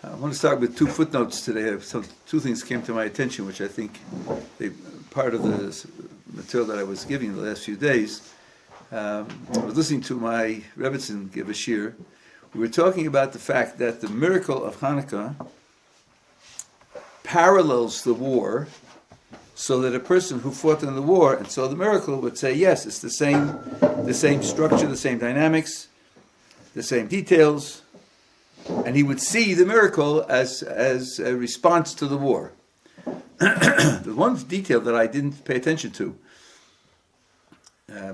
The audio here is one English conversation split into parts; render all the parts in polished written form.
I want to start with two footnotes today. Two things came to my attention, which I think part of the material that I was giving the last few days. I was listening to my Rebbitzin give a shir. We were talking about the fact that the miracle of Chanukah parallels the war, so that a person who fought in the war and saw the miracle would say, yes, it's the same structure, the same dynamics, the same details, and he would see the miracle as a response to the war. The one detail that I didn't pay attention to,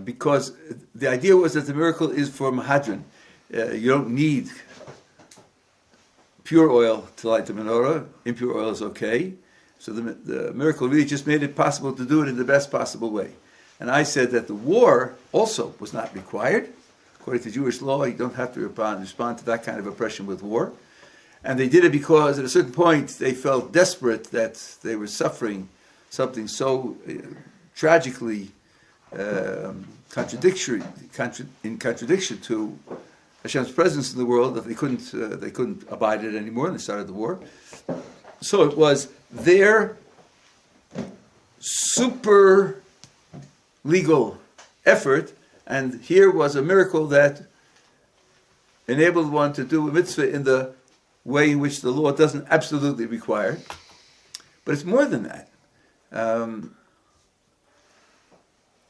because the idea was that the miracle is for Mahadran. You don't need pure oil to light the menorah. Impure oil is okay. So the miracle really just made it possible to do it in the best possible way. And I said that the war also was not required. According to Jewish law, you don't have to respond to that kind of oppression with war. And they did it because at a certain point they felt desperate that they were suffering something so tragically in contradiction to Hashem's presence in the world that they couldn't abide it anymore, and they started the war. So it was their super legal effort, and here was a miracle that enabled one to do a mitzvah in the way in which the law doesn't absolutely require. But it's more than that.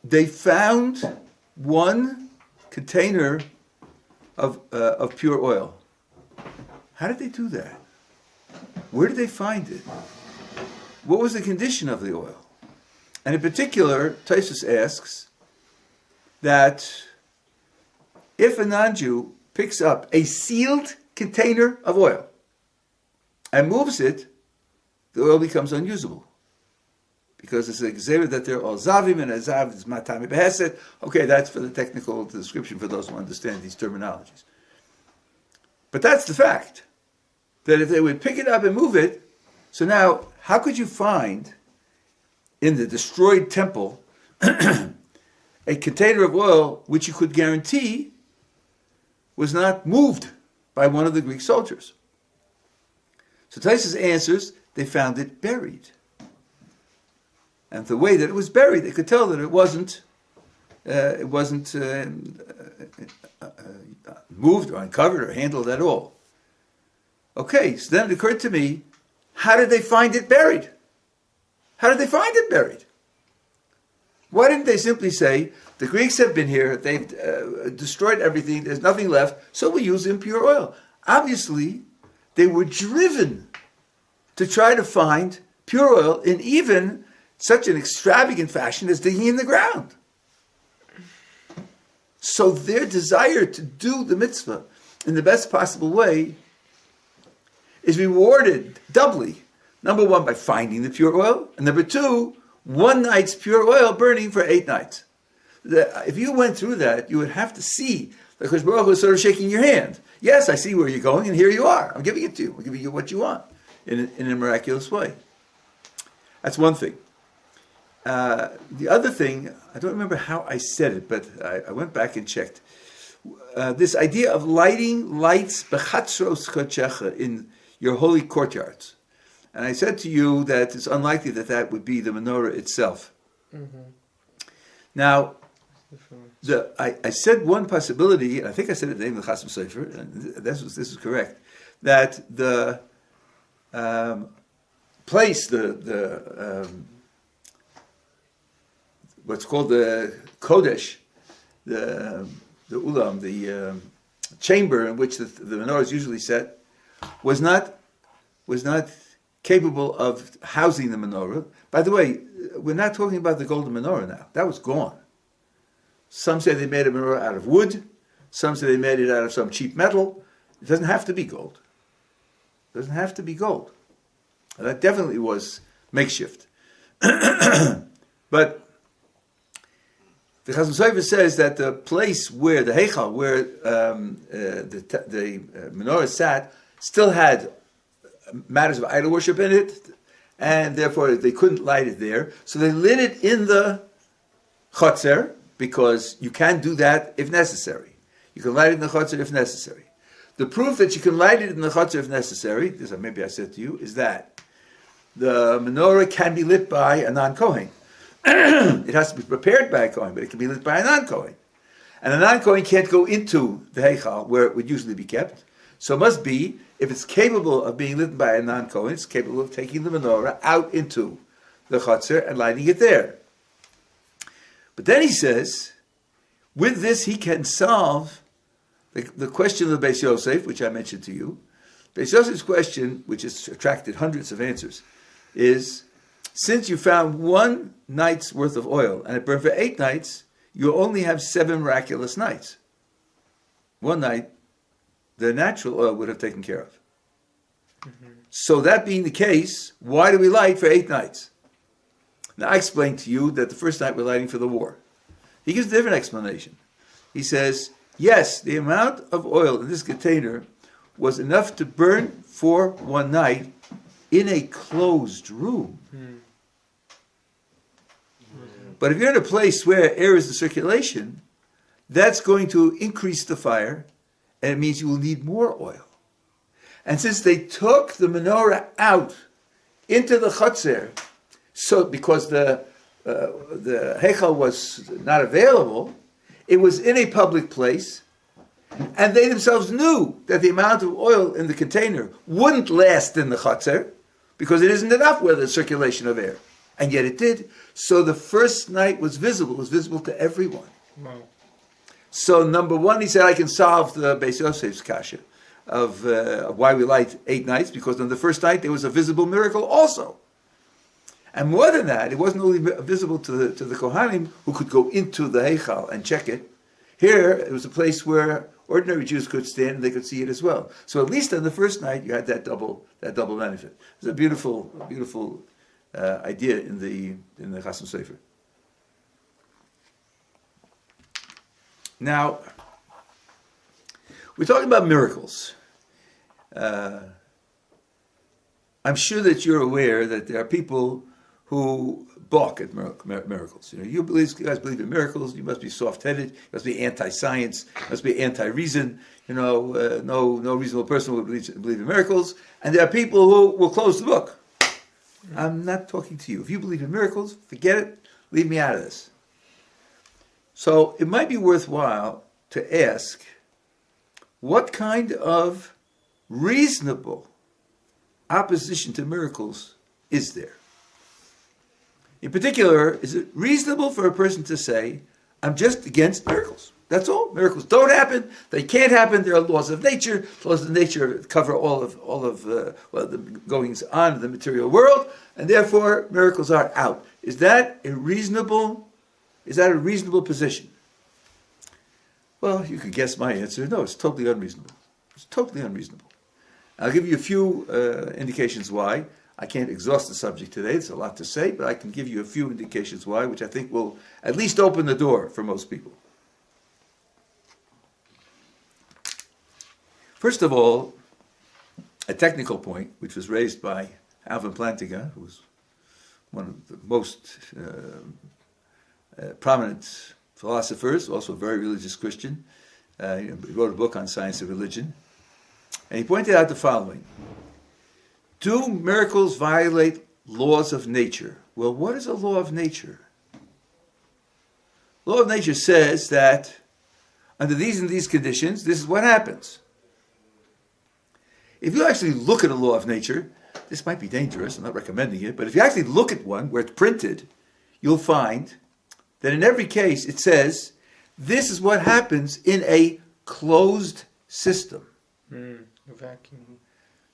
They found one container of pure oil. How did they do that? Where did they find it? What was the condition of the oil? And in particular, Tosfos asks that if a non-Jew picks up a sealed container of oil and moves it, the oil becomes unusable. Because it's a gzeira that they're all zavim, and a zav is matami beheset. Okay, that's for the technical description for those who understand these terminologies. But that's the fact. That if they would pick it up and move it, so now, how could you find in the destroyed temple a container of oil which you could guarantee was not moved by one of the Greek soldiers? So Tosfos answers, they found it buried. And the way that it was buried, they could tell that it wasn't moved or uncovered or handled at all. Okay, so then it occurred to me, how did they find it buried? How did they find it buried? Why didn't they simply say, the Greeks have been here, they've destroyed everything, there's nothing left, so we use impure oil? Obviously, they were driven to try to find pure oil in even such an extravagant fashion as digging in the ground. So their desire to do the mitzvah in the best possible way is rewarded doubly. Number one, by finding the pure oil, and number two, one night's pure oil burning for 8 nights. If you went through that, you would have to see the Kodesh Baruch Hu is sort of shaking your hand. Yes, I see where you're going, and here you are. I'm giving it to you. I'm giving you what you want in a miraculous way. That's one thing. The other thing, I don't remember how I said it, but I went back and checked. This idea of lighting lights bechatzros kodechecha in your holy courtyards. And I said to you that it's unlikely that that would be the menorah itself. Mm-hmm. Now, I said one possibility, and I think I said it in the name of the Chasam Sofer, and this is correct, that the place, what's called the Kodesh, the Ulam, the chamber in which the menorah is usually set, was not capable of housing the menorah. By the way, we're not talking about the golden menorah now. That was gone. Some say they made a menorah out of wood. Some say they made it out of some cheap metal. It doesn't have to be gold. It doesn't have to be gold. That definitely was makeshift. But the Chasam Sofer says that the place where the Heichal, where the menorah sat, still had matters of idol worship in it, and therefore they couldn't light it there. So they lit it in the chotzer, because you can do that if necessary. You can light it in the chotzer if necessary. The proof that you can light it in the chutzner if necessary, this maybe I said to you, is that the menorah can be lit by a non-Kohen. It has to be prepared by a Kohen, but it can be lit by a non-Kohen. And a non-Kohen can't go into the Heichal where it would usually be kept. So it must be, if it's capable of being lit by a non-Kohen, it's capable of taking the menorah out into the chutzner and lighting it there. But then he says, with this he can solve the question of the Beis Yosef, which I mentioned to you. Beis Yosef's question, which has attracted hundreds of answers, is, since you found 1 night's worth of oil and it burned for 8 nights, you only have 7 miraculous nights. 1 night, the natural oil would have taken care of. Mm-hmm. So that being the case, why do we light for 8 nights? Now I explained to you that the first night we're lighting for the war. He gives a different explanation. He says, yes, the amount of oil in this container was enough to burn for 1 night in a closed room. Mm. But if you're in a place where air is in circulation, that's going to increase the fire, and it means you will need more oil. And since they took the menorah out into the chutzner, so because the heichal was not available, it was in a public place, and they themselves knew that the amount of oil in the container wouldn't last in the chutzner, because it isn't enough with the circulation of air. And yet it did. So the first night was visible to everyone. Wow. So number one, he said, I can solve the Beis Yosef's kasha of why we light 8 nights, because on the first night there was a visible miracle also. And more than that, it wasn't only visible to the Kohanim who could go into the Heichal and check it. Here, it was a place where ordinary Jews could stand and they could see it as well. So at least on the first night, you had that double benefit. It's a beautiful idea in the Chasam Sofer. Now, we're talking about miracles. I'm sure that you're aware that there are people who balk at miracles. You guys believe in miracles. You must be soft-headed. You must be anti-science. You must be anti-reason. No reasonable person will believe in miracles. And there are people who will close the book. I'm not talking to you. If you believe in miracles, forget it. Leave me out of this. So it might be worthwhile to ask, what kind of reasonable opposition to miracles is there? In particular, is it reasonable for a person to say, I'm just against miracles? That's all. Miracles don't happen. They can't happen. There are laws of nature. Laws of nature cover all of the goings on in the material world, and therefore miracles are out. Is that a reasonable position? Well, you could guess my answer. No, it's totally unreasonable. It's totally unreasonable. I'll give you a few indications why. I can't exhaust the subject today. There's a lot to say, but I can give you a few indications why, which I think will at least open the door for most people. First of all, a technical point, which was raised by Alvin Plantinga, who was one of the most prominent philosophers, also a very religious Christian. He wrote a book on science and religion. And he pointed out the following. Do miracles violate laws of nature? Well, what is a law of nature? Law of nature says that under these and these conditions, this is what happens. If you actually look at a law of nature, this might be dangerous, I'm not recommending it, but if you actually look at one where it's printed, you'll find that in every case it says, this is what happens in a closed system. A vacuum.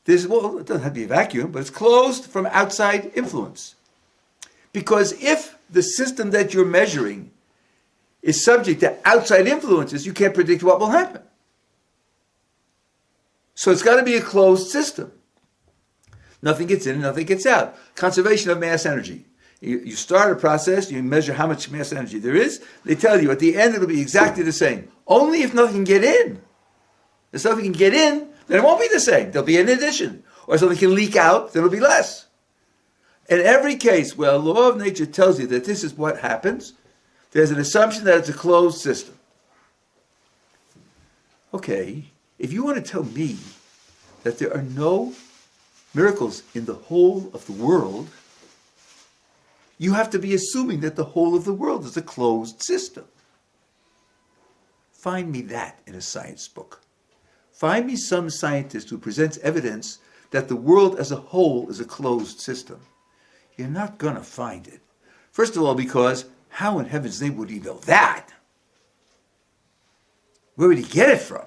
Well, it doesn't have to be a vacuum, but it's closed from outside influence. Because if the system that you're measuring is subject to outside influences, you can't predict what will happen. So it's got to be a closed system. Nothing gets in and nothing gets out. Conservation of mass energy. You start a process, you measure how much mass energy there is, they tell you at the end it'll be exactly the same. Only if nothing can get in. If something can get in, then it won't be the same. There'll be an addition. Or something can leak out, then it'll be less. In every case where a law of nature tells you that this is what happens, there's an assumption that it's a closed system. Okay, If you want to tell me that there are no miracles in the whole of the world, you have to be assuming that the whole of the world is a closed system. Find me that in a science book. Find me some scientist who presents evidence that the world as a whole is a closed system. You're not going to find it. First of all, because how in heaven's name would he know that? Where would he get it from?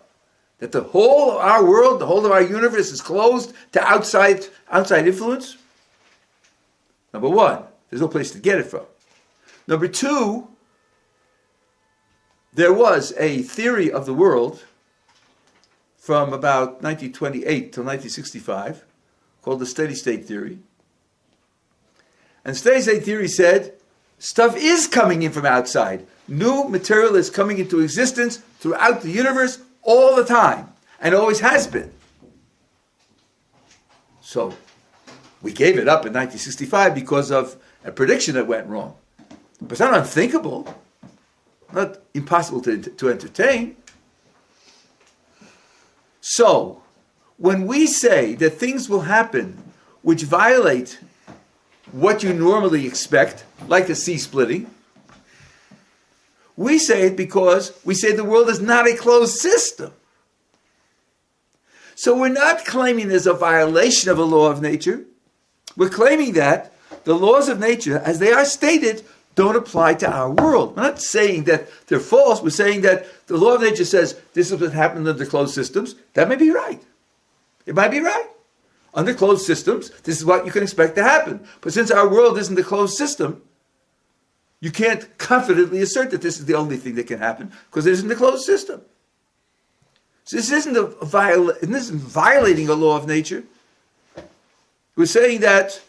That the whole of our world, the whole of our universe is closed to outside influence? Number one, there's no place to get it from. Number two, there was a theory of the world from about 1928 till 1965 called the steady state theory. And steady state theory said stuff is coming in from outside. New material is coming into existence throughout the universe all the time, and always has been. So we gave it up in 1965 because of a prediction that went wrong. But it's not unthinkable, not impossible to entertain. So, when we say that things will happen which violate what you normally expect, like a sea splitting, we say it because we say the world is not a closed system. So we're not claiming there's a violation of a law of nature. We're claiming that the laws of nature, as they are stated, don't apply to our world. We're not saying that they're false. We're saying that the law of nature says this is what happened under closed systems. That may be right. It might be right. Under closed systems, this is what you can expect to happen. But since our world isn't a closed system, you can't confidently assert that this is the only thing that can happen because it isn't a closed system. So this isn't violating a law of nature. We're saying that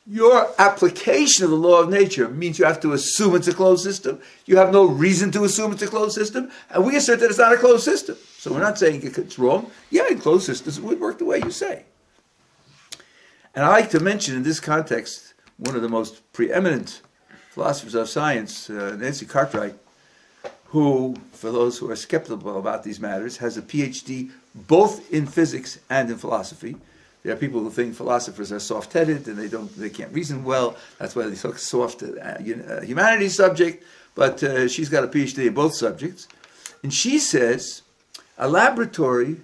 your application of the law of nature means you have to assume it's a closed system. You have no reason to assume it's a closed system, and we assert that it's not a closed system. So we're not saying it's wrong. Yeah, in closed systems, it would work the way you say. And I like to mention in this context one of the most preeminent philosophers of science, Nancy Cartwright, who, for those who are skeptical about these matters, has a PhD both in physics and in philosophy. There are people who think philosophers are soft-headed and they can't reason well. That's why they took soft humanities subject. But she's got a PhD in both subjects, and she says a laboratory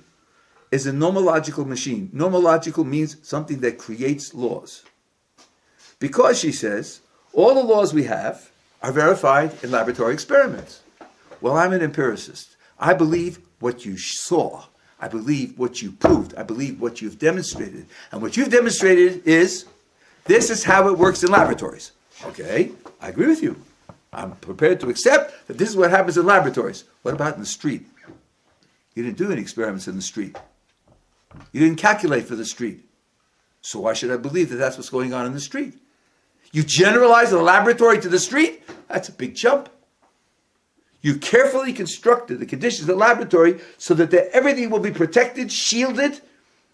is a nomological machine. Nomological means something that creates laws, because she says all the laws we have are verified in laboratory experiments. Well, I'm an empiricist. I believe what you saw. I believe what you proved. I believe what you've demonstrated. And what you've demonstrated is, this is how it works in laboratories. Okay, I agree with you. I'm prepared to accept that this is what happens in laboratories. What about in the street? You didn't do any experiments in the street. You didn't calculate for the street. So why should I believe that that's what's going on in the street? You generalize the laboratory to the street? That's a big jump. You carefully constructed the conditions of the laboratory so that everything will be protected, shielded,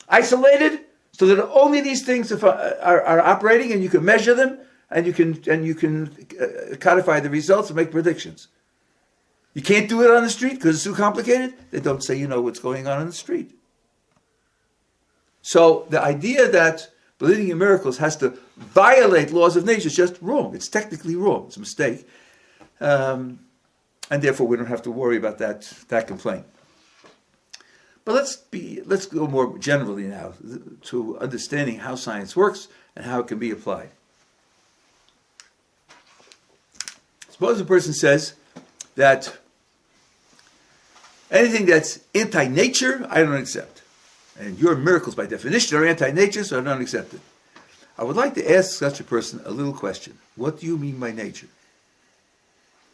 isolated, so that only these things are operating, and you can measure them, and you can codify the results and make predictions. You can't do it on the street because it's too complicated. They don't say you know what's going on the street. So the idea that believing in miracles has to violate laws of nature is just wrong. It's technically wrong. It's a mistake. And therefore, we don't have to worry about that complaint. But let's go more generally now to understanding how science works and how it can be applied. Suppose a person says that anything that's anti-nature, I don't accept. And your miracles, by definition, are anti-nature, so I don't accept it. I would like to ask such a person a little question. What do you mean by nature?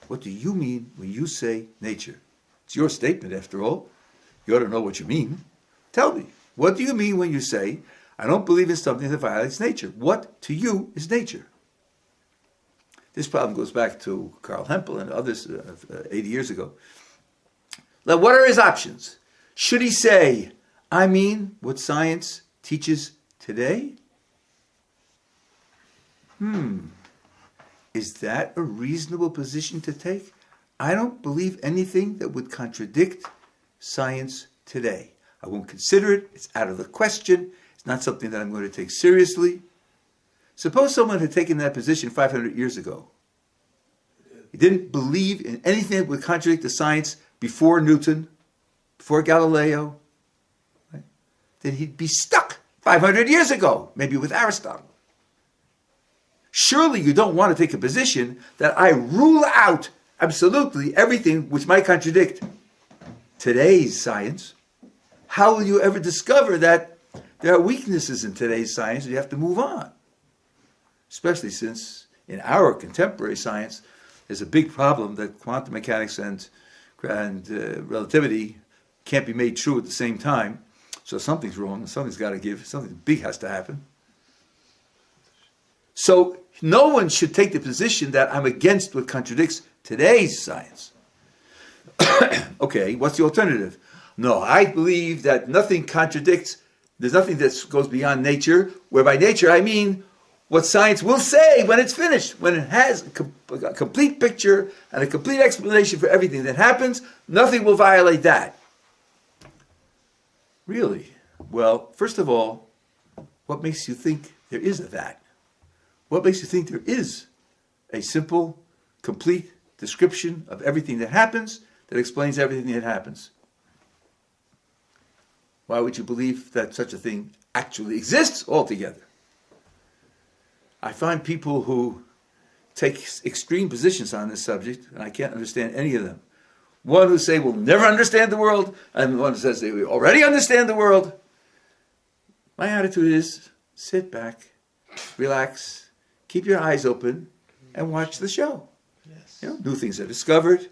What do you mean when you say nature? It's your statement, after all. You ought to know what you mean. Tell me, what do you mean when you say, I don't believe in something that violates nature? What, to you, is nature? This problem goes back to Carl Hempel and others 80 years ago. Now, what are his options? Should he say, I mean what science teaches today? Is that a reasonable position to take? I don't believe anything that would contradict science today. I won't consider it. It's out of the question. It's not something that I'm going to take seriously. Suppose someone had taken that position 500 years ago. He didn't believe in anything that would contradict the science before Newton, before Galileo. Right? Then he'd be stuck 500 years ago, maybe with Aristotle. Surely you don't want to take a position that I rule out absolutely everything which might contradict today's science. How will you ever discover that there are weaknesses in today's science and you have to move on? Especially since in our contemporary science, there's a big problem that quantum mechanics and relativity can't be made true at the same time. So something's wrong, something's got to give, something big has to happen. So no one should take the position that I'm against what contradicts today's science. Okay, what's the alternative? No, I believe that nothing contradicts, there's nothing that goes beyond nature, where by nature I mean what science will say when it's finished, when it has a complete picture and a complete explanation for everything that happens, nothing will violate that. Really? Well, first of all, what makes you think there is a that? What makes you think there is a simple, complete description of everything that happens that explains everything that happens? Why would you believe that such a thing actually exists altogether? I find people who take extreme positions on this subject, and I can't understand any of them. One who say we'll never understand the world, and one who says they already understand the world. My attitude is sit back, relax, keep your eyes open, and watch the show. Yes. You know, new things are discovered.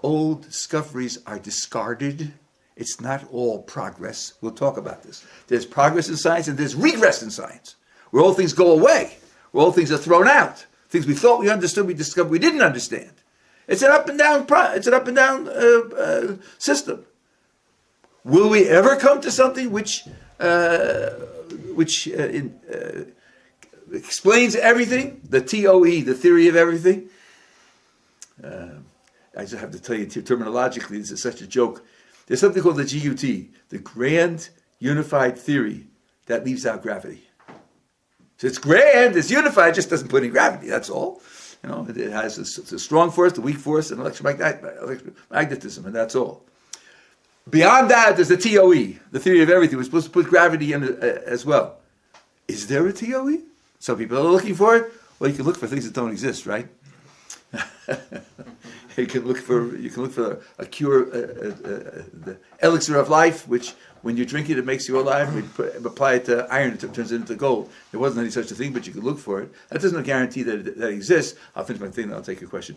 Old discoveries are discarded. It's not all progress. We'll talk about this. There's progress in science and there's regress in science, where all things go away, where all things are thrown out. Things we thought we understood, we discovered we didn't understand. It's an up and down. System. Will we ever come to something which explains everything? The TOE, the theory of everything. I just have to tell you terminologically, this is such a joke. There's something called the GUT, the Grand Unified Theory, that leaves out gravity. So it's grand, it's unified, just doesn't put in gravity, that's all. You know, it has a strong force, the weak force, and electromagnetism, and that's all. Beyond that, there's the TOE, the theory of everything. We're supposed to put gravity in as well. Is there a TOE? Some people are looking for it. Well, you can look for things that don't exist, right? You can look for a cure, the elixir of life, which when you drink it, it makes you alive. We apply it to iron, it turns it into gold. There wasn't any such a thing, but you could look for it. That doesn't guarantee that it exists. I'll finish my thing, and I'll take your question.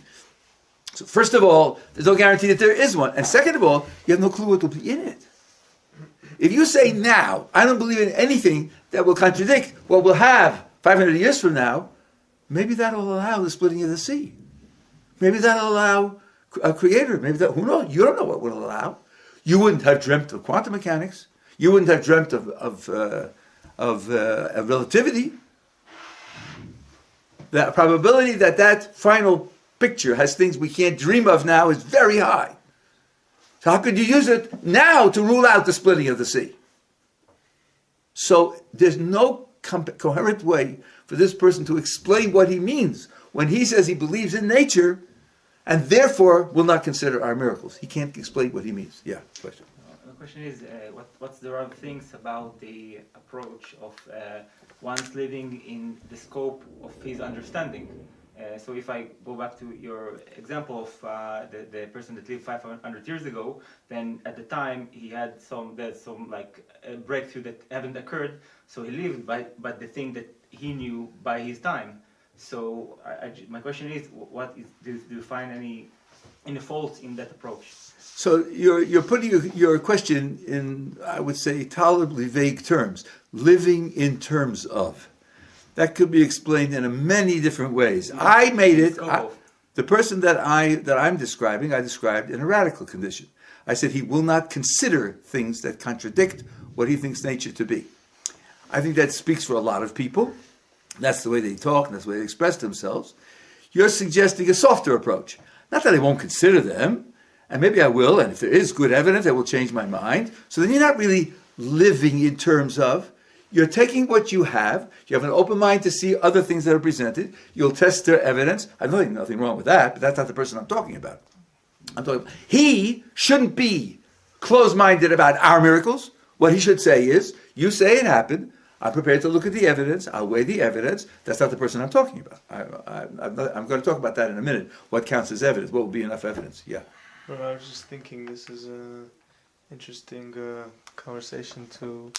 So first of all, there's no guarantee that there is one. And second of all, you have no clue what will be in it. If you say now, I don't believe in anything that will contradict what we'll have 500 years from now, maybe that'll allow the splitting of the sea. Maybe that'll allow a creator. Maybe that, who knows? You don't know what will allow. You wouldn't have dreamt of quantum mechanics. You wouldn't have dreamt of relativity. The probability that final picture has things we can't dream of now is very high. So how could you use it now to rule out the splitting of the sea? So there's no coherent way for this person to explain what he means when he says he believes in nature and therefore will not consider our miracles. He can't explain what he means. Yeah, question. The question is, what's the right things about the approach of one's living in the scope of his understanding? So if I go back to your example of the person that lived 500 years ago, then at the time he had some breakthrough that haven't occurred, so he lived by the thing that he knew by his time. So my question is, do you find any faults in that approach? So you're putting your question in, I would say, tolerably vague terms. Living in terms of. That could be explained in many different ways. I made it. The person that I'm describing, I described in a radical condition. I said he will not consider things that contradict what he thinks nature to be. I think that speaks for a lot of people. That's the way they talk, and that's the way they express themselves. You're suggesting a softer approach. Not that I won't consider them, and maybe I will, and if there is good evidence, I will change my mind. So then you're not really living in terms of, you're taking what you have an open mind to see other things that are presented, you'll test their evidence. I know there's nothing wrong with that, but that's not the person I'm talking about. He shouldn't be closed-minded about our miracles. What he should say is, you say it happened, I'm prepared to look at the evidence, I'll weigh the evidence. That's not the person I'm talking about. I'm going to talk about that in a minute. What counts as evidence? What will be enough evidence? Yeah. Well, I was just thinking this is an interesting conversation to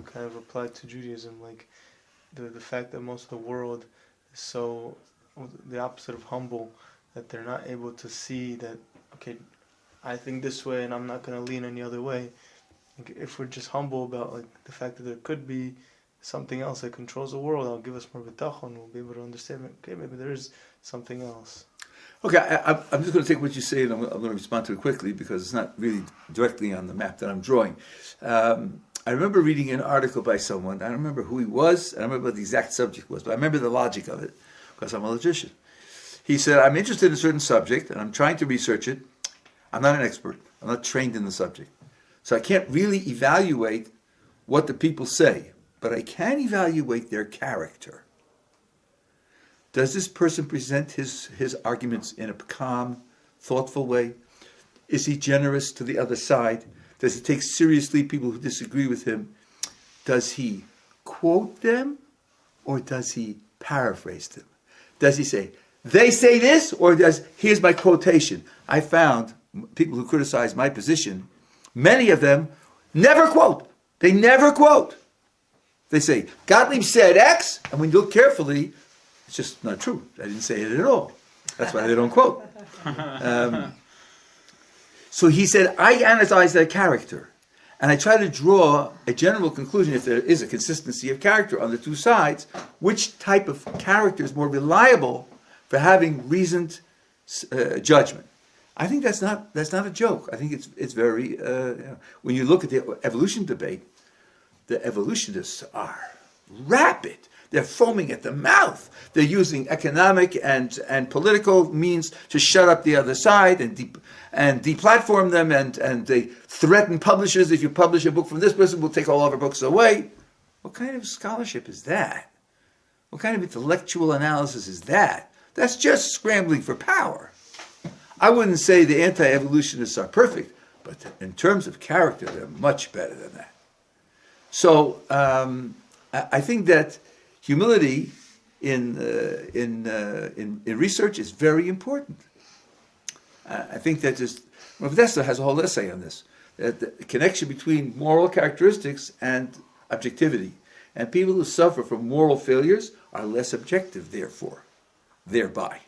kind of apply to Judaism, like the fact that most of the world is so the opposite of humble, that they're not able to see that, okay, I think this way and I'm not going to lean any other way. Like, if we're just humble about like the fact that there could be something else that controls the world, that'll give us more bitachon. We'll be able to understand, okay, maybe there is something else. Okay, I'm just going to take what you say and I'm going to respond to it quickly because it's not really directly on the map that I'm drawing. I remember reading an article by someone. I don't remember who he was. I don't remember what the exact subject was, but I remember the logic of it because I'm a logician. He said, I'm interested in a certain subject and I'm trying to research it. I'm not an expert. I'm not trained in the subject. So I can't really evaluate what the people say, but I can evaluate their character. Does this person present his arguments in a calm, thoughtful way? Is he generous to the other side? Does he take seriously people who disagree with him? Does he quote them or does he paraphrase them? Does he say, they say this, or here's my quotation? I found people who criticize my position, many of them never quote. They never quote. They say, Gottleib said X, and when you look carefully, it's just not true. I didn't say it at all. That's why they don't quote. So he said, I analyze their character, and I try to draw a general conclusion, if there is a consistency of character on the two sides, which type of character is more reliable for having reasoned judgment. I think that's not a joke. I think it's very, when you look at the evolution debate, the evolutionists are rapid. They're foaming at the mouth. They're using economic and political means to shut up the other side and deplatform them, and they threaten publishers. If you publish a book from this person, we'll take all of our books away. What kind of scholarship is that? What kind of intellectual analysis is that? That's just scrambling for power. I wouldn't say the anti-evolutionists are perfect, but in terms of character, they're much better than that. So I think that humility in research is very important. I think that Rabbi has a whole essay on this, that the connection between moral characteristics and objectivity. And people who suffer from moral failures are less objective, thereby.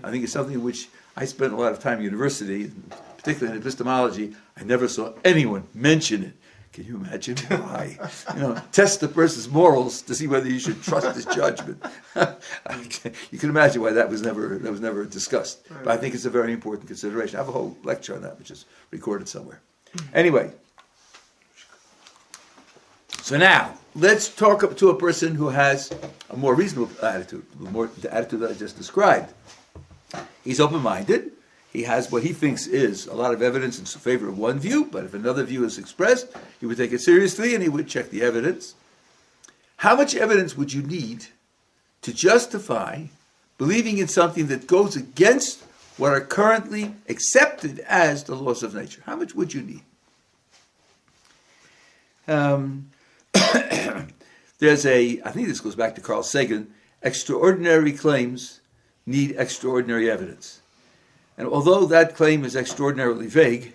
I think it's something which I spent a lot of time in university, particularly in epistemology. I never saw anyone mention it. Can you imagine why? Test the person's morals to see whether you should trust his judgment. You can imagine why that was never discussed. But I think it's a very important consideration. I have a whole lecture on that, which is recorded somewhere. Anyway, so now let's talk to a person who has a more reasonable attitude, the attitude that I just described. He's open-minded. He has what he thinks is a lot of evidence in favor of one view, but if another view is expressed, he would take it seriously and he would check the evidence. How much evidence would you need to justify believing in something that goes against what are currently accepted as the laws of nature? How much would you need? There's I think this goes back to Carl Sagan, extraordinary claims need extraordinary evidence. And although that claim is extraordinarily vague,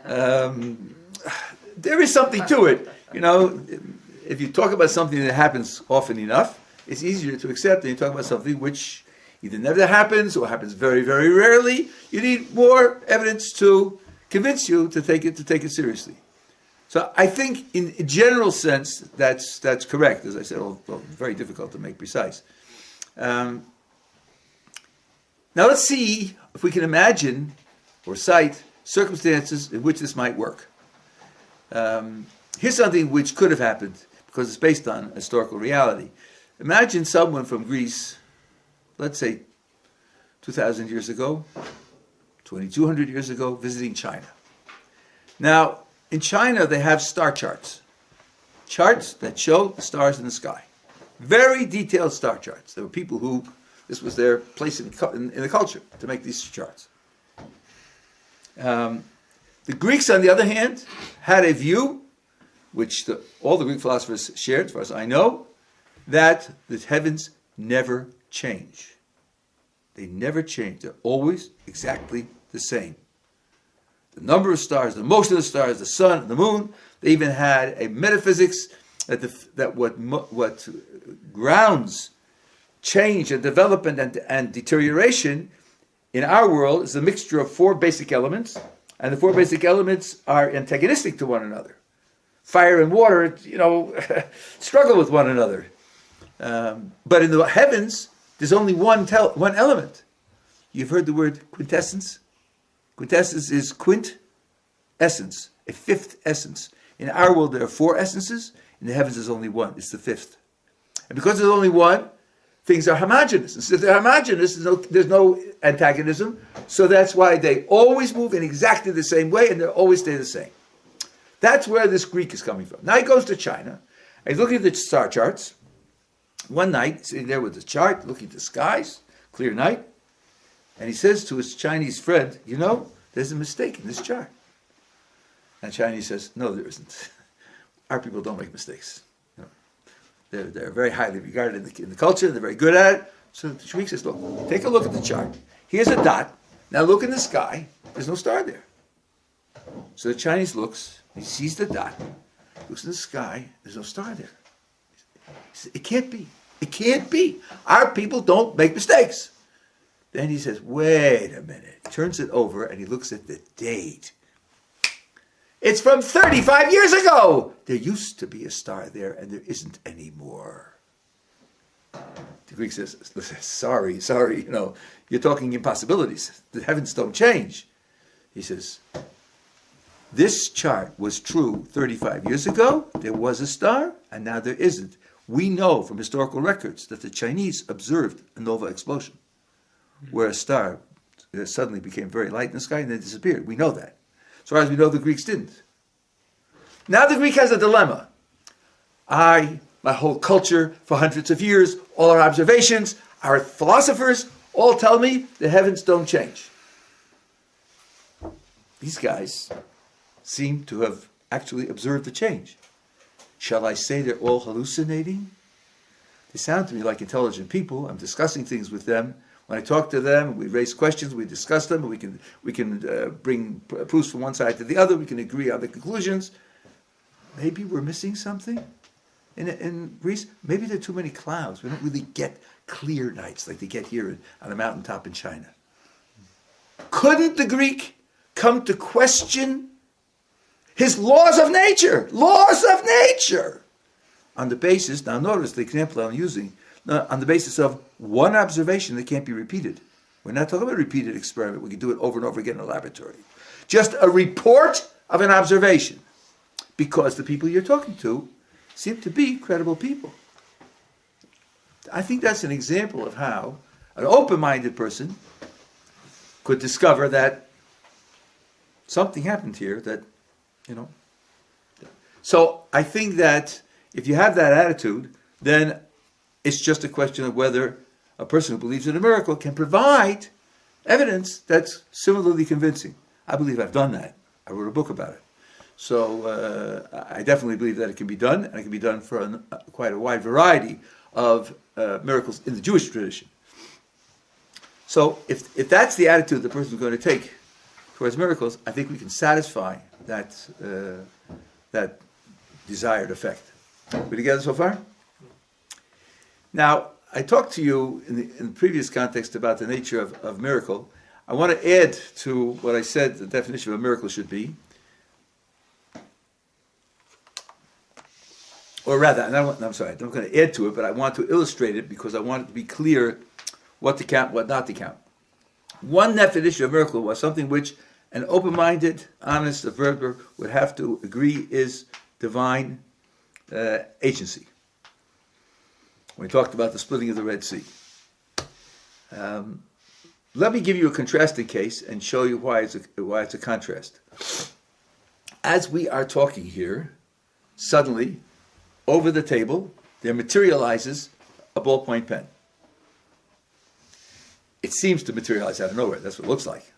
there is something to it. If you talk about something that happens often enough, it's easier to accept than you talk about something which either never happens or happens very, very rarely. You need more evidence to convince you to take it seriously. So I think, in a general sense, that's correct. As I said, although very difficult to make precise. Now let's see if we can imagine or cite circumstances in which this might work. Here's something which could have happened because it's based on historical reality. Imagine someone from Greece, let's say 2,000 years ago, 2,200 years ago, visiting China. Now, in China, they have star charts. Charts that show the stars in the sky. Very detailed star charts. There were people who, this was their place in the culture, to make these charts. The Greeks, on the other hand, had a view, which all the Greek philosophers shared, as far as I know, that the heavens never change. They never change. They're always exactly the same. The number of stars, the motion of the stars, the sun, and the moon. They even had a metaphysics that what grounds change and development and deterioration in our world is a mixture of four basic elements, and the four basic elements are antagonistic to one another. Fire and water, struggle with one another. But in the heavens, there's only one element. You've heard the word quintessence? Quintessence is essence, a fifth essence. In our world, there are four essences. In the heavens, there's only one. It's the fifth. And because there's only one, things are homogeneous. And since they're homogeneous, there's no antagonism. So that's why they always move in exactly the same way, and they always stay the same. That's where this Greek is coming from. Now he goes to China, and he's looking at the star charts. One night, sitting there with the chart, looking at the skies, clear night, and he says to his Chinese friend, there's a mistake in this chart. And Chinese says, no, there isn't. Our people don't make mistakes. They're very highly regarded in the culture, they're very good at it. So the Greek says, look, take a look at the chart. Here's a dot. Now look in the sky. There's no star there. So the Chinese looks, he sees the dot, looks in the sky, there's no star there. He says, it can't be. It can't be. Our people don't make mistakes. Then he says, wait a minute. He turns it over and he looks at the date. It's from 35 years ago. There used to be a star there and there isn't anymore. The Greek says, sorry, you're talking impossibilities. The heavens don't change. He says, this chart was true 35 years ago. There was a star and now there isn't. We know from historical records that the Chinese observed a nova explosion where a star suddenly became very light in the sky and then disappeared. We know that. As far as we know, the Greeks didn't. Now the Greek has a dilemma. My whole culture for hundreds of years, all our observations, our philosophers all tell me the heavens don't change. These guys seem to have actually observed the change. Shall I say they're all hallucinating? They sound to me like intelligent people. I'm discussing things with them. When I talk to them, we raise questions, we discuss them, we can bring proofs from one side to the other, we can agree on the conclusions. Maybe we're missing something in Greece. Maybe there are too many clouds. We don't really get clear nights like they get here on a mountaintop in China. Couldn't the Greek come to question his laws of nature? Laws of nature! On the basis, now notice the example I'm using, on the basis of one observation that can't be repeated. We're not talking about a repeated experiment. We can do it over and over again in a laboratory. Just a report of an observation. Because the people you're talking to seem to be credible people. I think that's an example of how an open-minded person could discover that something happened here that, So I think that if you have that attitude, then it's just a question of whether a person who believes in a miracle can provide evidence that's similarly convincing. I believe I've done that. I wrote a book about it. So I definitely believe that it can be done, and it can be done for quite a wide variety of miracles in the Jewish tradition. So if that's the attitude the person is going to take towards miracles, I think we can satisfy that desired effect. We together so far? Now, I talked to you in the previous context about the nature of miracle. I want to add to what I said the definition of a miracle should be. Or rather, I'm not going to add to it, but I want to illustrate it because I want it to be clear what to count, what not to count. One definition of miracle was something which an open-minded, honest observer would have to agree is divine agency. We talked about the splitting of the Red Sea. let me give you a contrasting case and show you why it's a contrast. As we are talking here, suddenly, over the table, there materializes a ballpoint pen. It seems to materialize out of nowhere. That's what it looks like.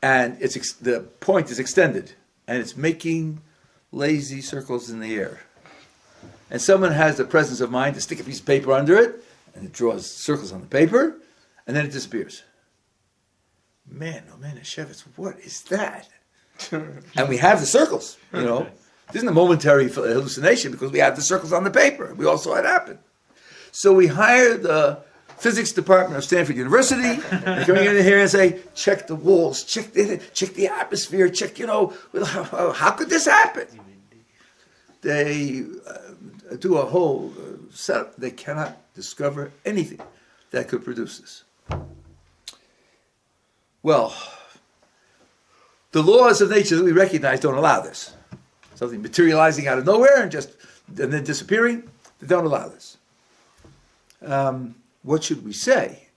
And the point is extended, and it's making lazy circles in the air. And someone has the presence of mind to stick a piece of paper under it, and it draws circles on the paper, and then it disappears. Man, oh man, Yeshivat, what is that? And we have the circles, This isn't a momentary hallucination because we have the circles on the paper. We all saw it happen. So we hired the physics department of Stanford University. They're coming in here and say, check the walls, check the atmosphere, check, how could this happen? They do a whole setup. They cannot discover anything that could produce this. Well, the laws of nature that we recognize don't allow this. Something materializing out of nowhere and then disappearing, they don't allow this. What should we say?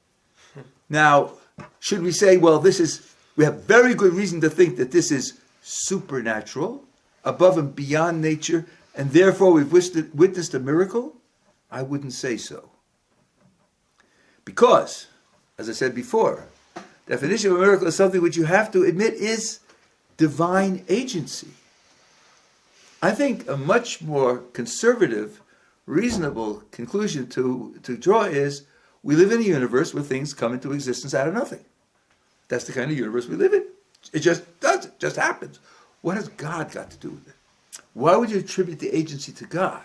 Now, should we say, well, we have very good reason to think that this is supernatural, above and beyond nature, and therefore we've witnessed a miracle? I wouldn't say so. Because, as I said before, definition of a miracle is something which you have to admit is divine agency. I think a much more conservative, reasonable conclusion to draw is we live in a universe where things come into existence out of nothing. That's the kind of universe we live in. It just does. It just happens. What has God got to do with it? Why would you attribute the agency to God?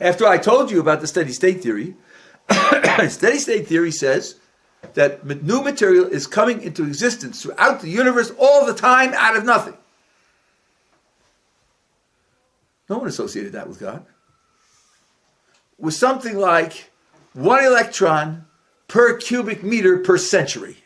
After I told you about the steady state theory, steady state theory says that new material is coming into existence throughout the universe all the time out of nothing. No one associated that with God. With something like 1 electron per cubic meter per century.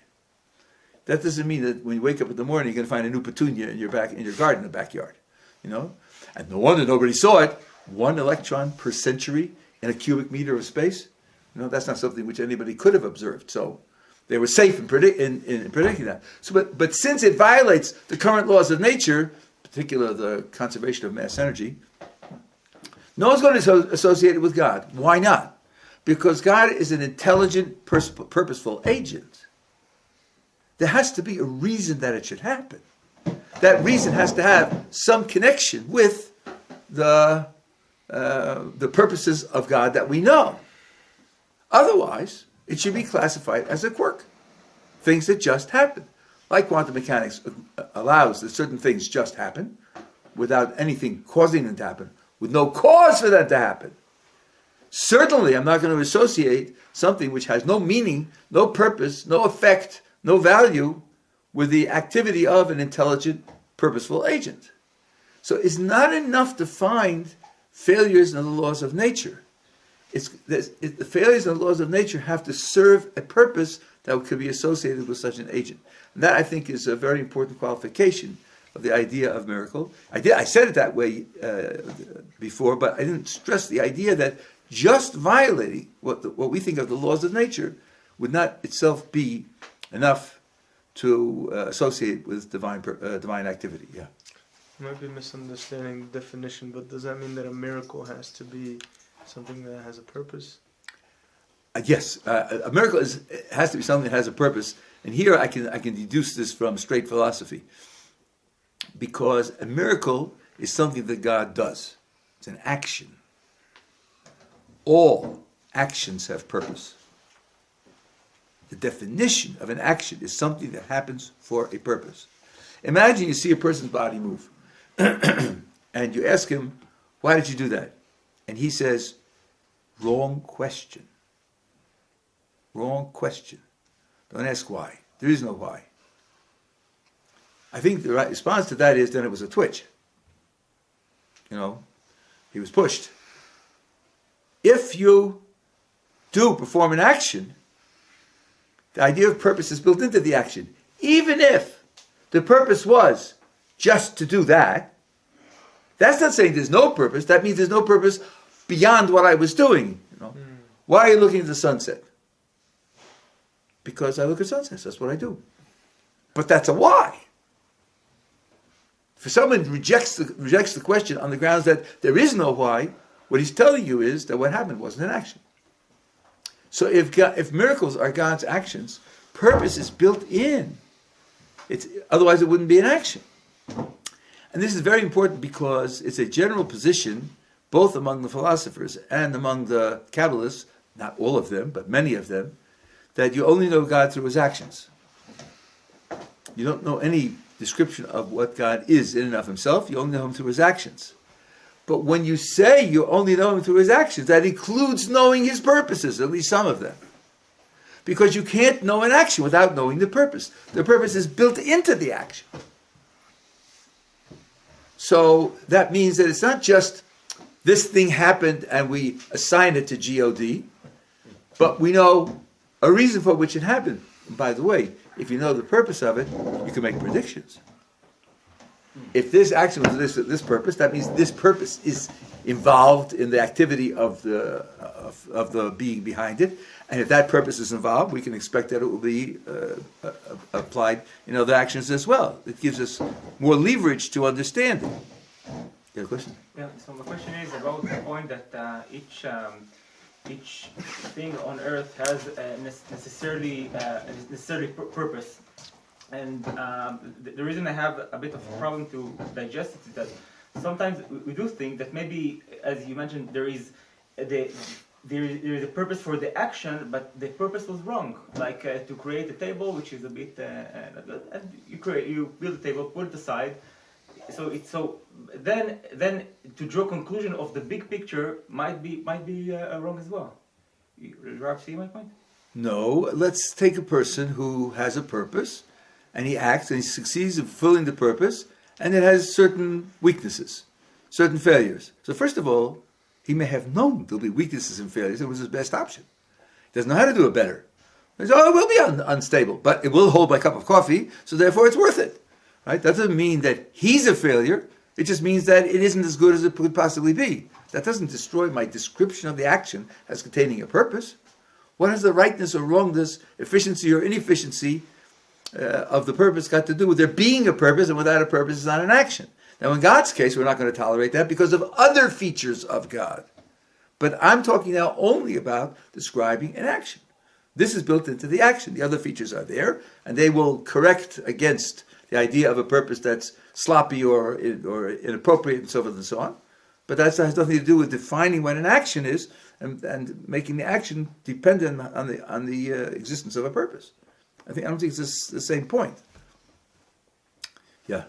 That doesn't mean that when you wake up in the morning, you're going to find a new petunia in your garden in the backyard. And no wonder nobody saw it. 1 electron per century in a cubic meter of space. That's not something which anybody could have observed. So they were safe in predicting that. But since it violates the current laws of nature, particularly the conservation of mass energy, no one's going to associate it with God. Why not? Because God is an intelligent, purposeful agent. There has to be a reason that it should happen. That reason has to have some connection with the purposes of God that we know. Otherwise, it should be classified as a quirk. Things that just happen. Like quantum mechanics allows that certain things just happen without anything causing them to happen, with no cause for that to happen. Certainly, I'm not going to associate something which has no meaning, no purpose, no effect, no value with the activity of an intelligent, purposeful agent. So it's not enough to find failures in the laws of nature. The failures in the laws of nature have to serve a purpose that could be associated with such an agent. And that, I think, is a very important qualification of the idea of miracle. I said it that way before, but I didn't stress the idea that just violating what we think of the laws of nature would not itself be enough to associate with divine activity. Yeah. I might be misunderstanding the definition, but does that mean that a miracle has to be something that has a purpose? Yes, a miracle has to be something that has a purpose. And here I can deduce this from straight philosophy. Because a miracle is something that God does. It's an action. All actions have purpose. The definition of an action is something that happens for a purpose. Imagine you see a person's body move. And you ask him, why did you do that? And he says, wrong question. Wrong question. Don't ask why. There is no why. I think the right response to that is then it was a twitch. He was pushed. If you do perform an action, the idea of purpose is built into the action. Even if the purpose was just to do that, that's not saying there's no purpose. That means there's no purpose beyond what I was doing. Why are you looking at the sunset? Because I look at sunsets. That's what I do. But that's a why. If someone rejects the question on the grounds that there is no why, what he's telling you is that what happened wasn't an action. So if miracles are God's actions, purpose is built in. Otherwise it wouldn't be an action. And this is very important because it's a general position, both among the philosophers and among the Kabbalists, not all of them, but many of them, that you only know God through his actions. You don't know any description of what God is in and of himself, you only know him through his actions. But when you say you only know him through his actions, that includes knowing his purposes, at least some of them. Because you can't know an action without knowing the purpose. The purpose is built into the action. So that means that it's not just this thing happened and we assign it to God, but we know a reason for which it happened. And by the way, if you know the purpose of it, you can make predictions. If this action was this purpose, that means this purpose is involved in the activity of the being behind it. And if that purpose is involved, we can expect that it will be applied in other actions as well. It gives us more leverage to understand it. You have a question? Yeah, so my question is about the point that each thing on earth has a necessarily purpose. And the reason I have a bit of a problem to digest it is that sometimes we do think that maybe, as you mentioned, there is a purpose for the action, but the purpose was wrong. Like to create a table, which is a bit, and you build a table, put it aside. So then to draw conclusion of the big picture might be wrong as well. Rabbi, see my point? No. Let's take a person who has a purpose, and he acts and he succeeds in fulfilling the purpose, and it has certain weaknesses, certain failures. So first of all, he may have known there'll be weaknesses and failures. It was his best option. He doesn't know how to do it better. He says, it will be unstable, but it will hold my cup of coffee, so therefore it's worth it. Right? That doesn't mean that he's a failure. It just means that it isn't as good as it could possibly be. That doesn't destroy my description of the action as containing a purpose. What has the rightness or wrongness, efficiency or inefficiency of the purpose got to do with there being a purpose, and without a purpose is not an action? Now in God's case, we're not going to tolerate that because of other features of God. But I'm talking now only about describing an action. This is built into the action. The other features are there, and they will correct against the idea of a purpose that's sloppy or inappropriate and so forth and so on. But that has nothing to do with defining what an action is and making the action dependent on the existence of a purpose. I don't think it's the same point. Yeah.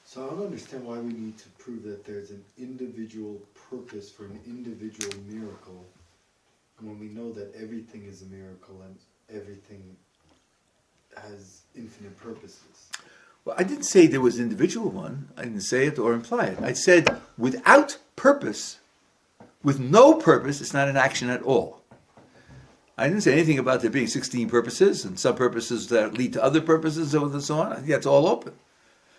So I don't understand why we need to prove that there's an individual purpose for an individual miracle when we know that everything is a miracle and everything has infinite purposes. Well, I didn't say there was an individual one. I didn't say it or imply it. I said without purpose, with no purpose, it's not an action at all. I didn't say anything about there being 16 purposes and some purposes that lead to other purposes and so on. I think that's all open.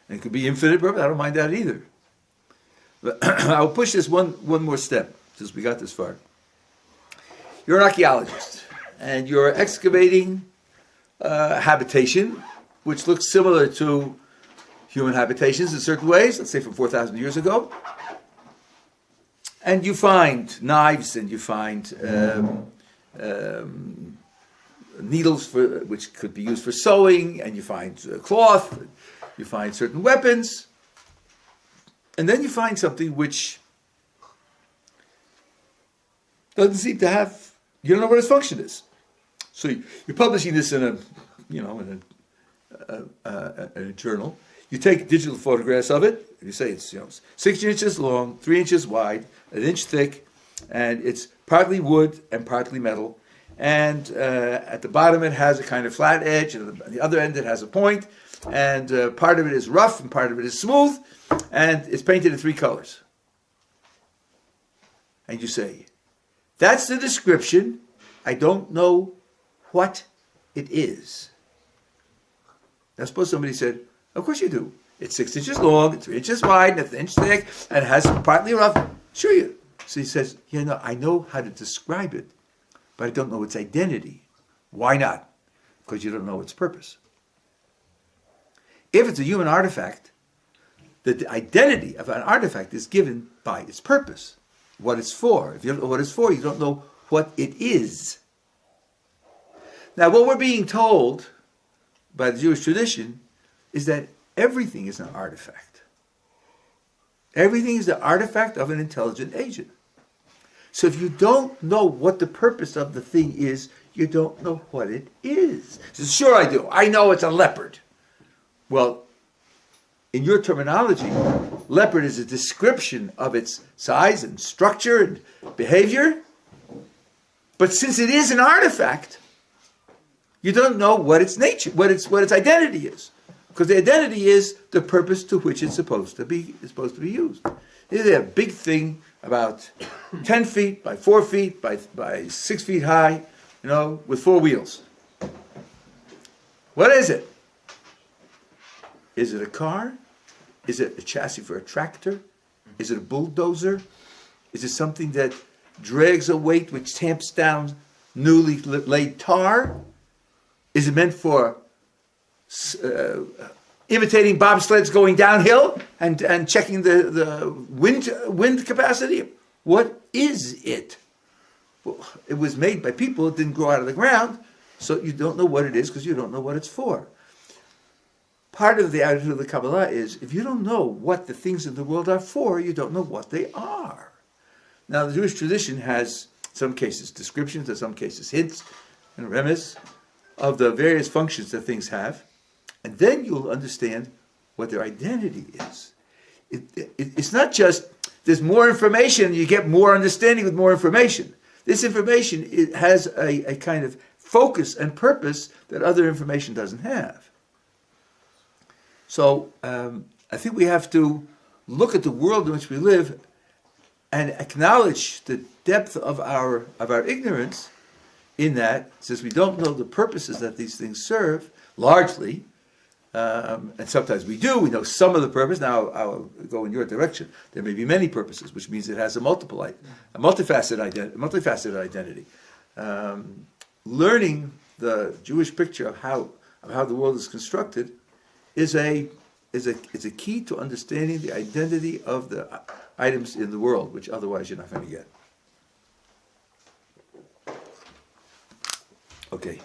And it could be infinite purpose. I don't mind that either. But I'll push this one more step since we got this far. You're an archaeologist and you're excavating habitation which looks similar to human habitations in certain ways, let's say from 4,000 years ago. And you find knives and you find needles which could be used for sewing, and you find cloth, you find certain weapons, and then you find something which doesn't seem to have, you don't know what its function is. So you're publishing this in a journal. You take digital photographs of it. You say it's 6 inches long, 3 inches wide, 1 inch thick, and it's partly wood and partly metal. And at the bottom it has a kind of flat edge, and at the other end it has a point. And part of it is rough and part of it is smooth, and it's painted in 3 colors. And you say, that's the description. I don't know what it is. Now suppose somebody said, of course you do. It's 6 inches long, 3 inches wide, and 1 inch thick, and it has partly rough. Sure you. So he says, I know how to describe it, but I don't know its identity. Why not? because you don't know its purpose. If it's a human artifact, the identity of an artifact is given by its purpose, what it's for. If you don't know what it's for, you don't know what it is. Now, what we're being told by the Jewish tradition is that everything is an artifact. Everything is the artifact of an intelligent agent. So if you don't know what the purpose of the thing is, you don't know what it is. So sure I do. I know it's a leopard. Well, in your terminology, leopard is a description of its size and structure and behavior. But since it is an artifact, you don't know what its nature, what its identity is. Because the identity is the purpose to which it's supposed to be used. This is a big thing about 10 feet by 4 feet by 6 feet high, with 4 wheels. What is it? Is it a car? Is it a chassis for a tractor? Is it a bulldozer? Is it something that drags a weight which tamps down newly laid tar? Is it meant for imitating bobsleds going downhill and checking the wind capacity? What is it? Well, it was made by people. It didn't grow out of the ground, so you don't know what it is because you don't know what it's for. Part of the attitude of the Kabbalah is, if you don't know what the things in the world are for, you don't know what they are. Now, the Jewish tradition has, in some cases, descriptions, in some cases, hints and remez of the various functions that things have, and then you'll understand what their identity is. It's not just, there's more information, you get more understanding with more information. This information, it has a kind of focus and purpose that other information doesn't have. So I think we have to look at the world in which we live and acknowledge the depth of our ignorance in that, since we don't know the purposes that these things serve, largely, and sometimes we do, we know some of the purpose. Now I'll go in your direction. There may be many purposes, which means it has a multifaceted identity. Learning the Jewish picture of how the world is constructed is a key to understanding the identity of the items in the world, which otherwise you're not going to get. Okay.